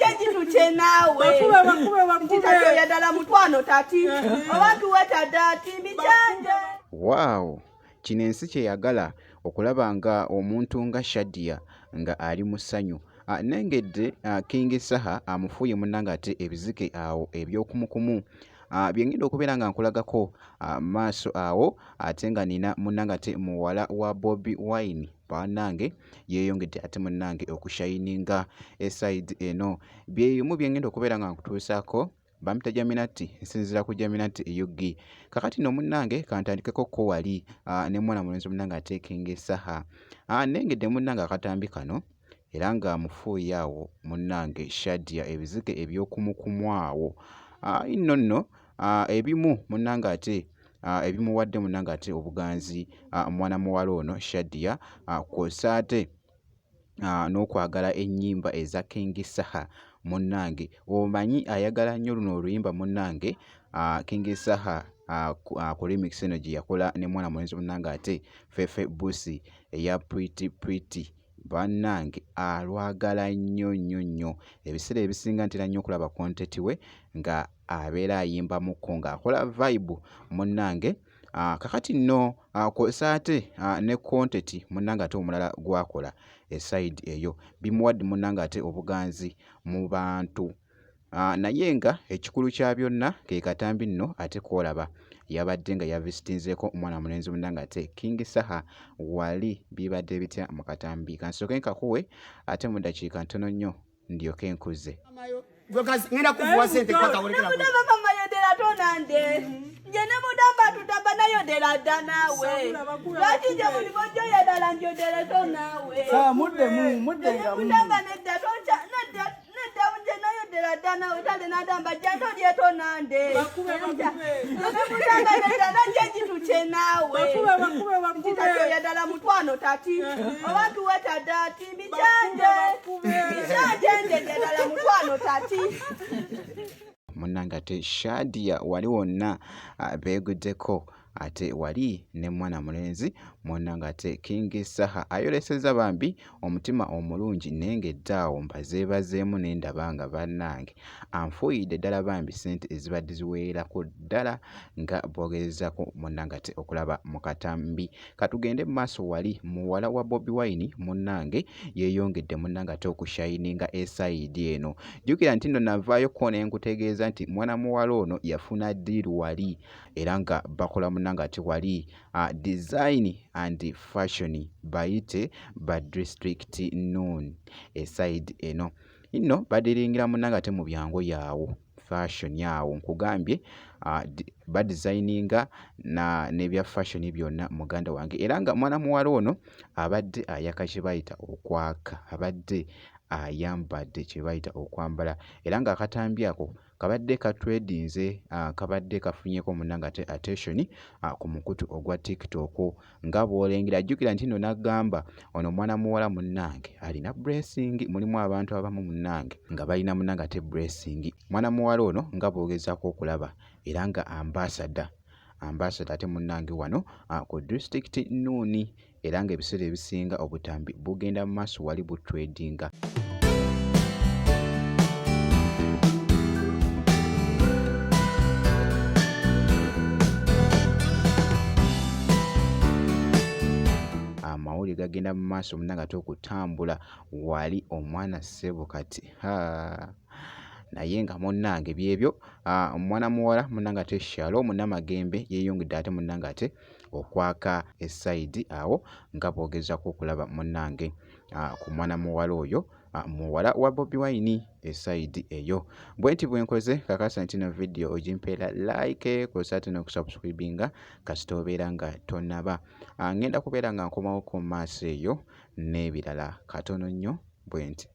nanje gituche naawe ntitoyagala mutwano tati abantu wetadati mbijanja. Wow, kino ensi kyeyagala okulaba nga omuntu nga Shadia nga ali mu ssanyu. Nengedde King Saha amufuuye munnange ate ebizike awo ebyokumukumu byengenda okubeera nga nkulagako maaso awo, ate nga nina munnange ate muwala wa Bobi Wine bannange yeeyongedde ate munnange okushayininga eside eno. Byebimu byengenda okubeera nga nkutuusaako. Bamita Jaminati, nsinzira ku Jaminati eyuggi. Kakati no munnange kantandikeko ko wali ne mwana mulenzi munnange ate King Saha. Nengedde munnange akatambi kano era nga mufuuye awo munnange Shadia ebizike ebyokumukumu awo. Inno nno ebimu munnange ate ebimuwadde munnange ate obuganzi mwana muwala ono Shadia kw'ossa ate n'okwagala ennyimba eza King Saha munnange. Omanyi ayagala nnyo luno oluyimba munnange King Saha ku remix eno gye yakola ne mwana mulenzi munnange ate Fefe Busi eya Pretty Pretty bannange alwagala nnyo nnyo nnyo. Ebiseera ebisinga ntera nnyo okulaba kontenti we nga abeera ayimbamuko ng'akola vibe munnange. Kakati nno kw'ossa ate ne kontenti munnange ate omulala gwakola eside eyo bimuwadde munnange ate obuganzi mu bantu. Naye nga ekikulu kya byonna ke katambi nno ate kwolaba yabadde nga yavisitinzeeko omwana mulenzi munnange ate King Saha wali bibadde bitya mu katambi. Kansooke nkakuwe ate mu ddakiika ntono nnyo ndyoke nkuze. Ngenda kuvuwa sente kaka olekera ko. Mama yodera tonande. Nje ne mudamba tutamba nayo dera danawe. Lati nje muri bojo yadala njodere tonawe. Sa mudde nga mudamba nedda toncha nedda nje nayo dera danawe tale nadamba janto lye tonande. Ne mudamba nedda nanje gituche nawe. Bakube yadala mutwano tati. Abantu wetadati mbijanje. Mbijanje nje yadala mutwano tati. Munnange ate Shadia wali wonna beeguddeko ate wali ne mwana mulenzi munnange ate King Saha ayoleseza bambi omutima omulungi nengedde awo mbazeebazeemu nendaba nga bannange anfuuyidde ddala bambi ssente ezibadde ziweerako ddala nga boogerezako munnange ate okulaba mu katambi. Katugende mu maaso wali muwala wa Bobi Wine munnange yeeyongedde munnange ate okushayininga esayidi eno. Jjukira nti nno navaayo ko ne nkutegeeza nti mwana muwala ono yafuna ddiiru wali era nga bakola munnange ate wali design and fashion bayite ba district noon eside eno. Inno badiringira munnange ate mu byango yawo fashion yawo nkugambye badesigninga nebya fashion byonna muganda wange era nga mwana muwala ono abadde ayaka kye bayita okwaka, abadde ayambadde kye bayita okwambala era nga akatambi ako kabadde katwedinze kabadde kafunyeko munnange ate attention ku mukutu ogwa TikTok nga bw'olengera. Jjukira nti nno n'agamba ono mwana muwala munnange alina blessing. Mulimu abantu abamu munnange nga balina munnange ate blessing. Mwana muwala ono nga bw'ogezaako okulaba era nga ambassador ate munnange wano ku district Nuuni era nga ebiseera ebisinga obutambi bugenda mu maaso wali butwedinga. Amawulire gagenda mu maaso munnange ate okutambula wali omwana ssebo kati naye nga munnange byebyo omwana muwala munnange ate Shalom Namagembe yeeyongedde ate munnange ate okwaka esayidi awo nga bw'ogezaako okulaba munnange ku mwana muwala oyo muwala wa Bobi Wine esayidi eyo. Bwe nti bwe nkoze kakasa nti no video ogimpeera like kw'ossa ate n'okusubscribinga kasita obeera nga tonnaba. Ngenda kubeera nga nkomawo ku maaso eyo n'ebirala katono nnyo bwe nti.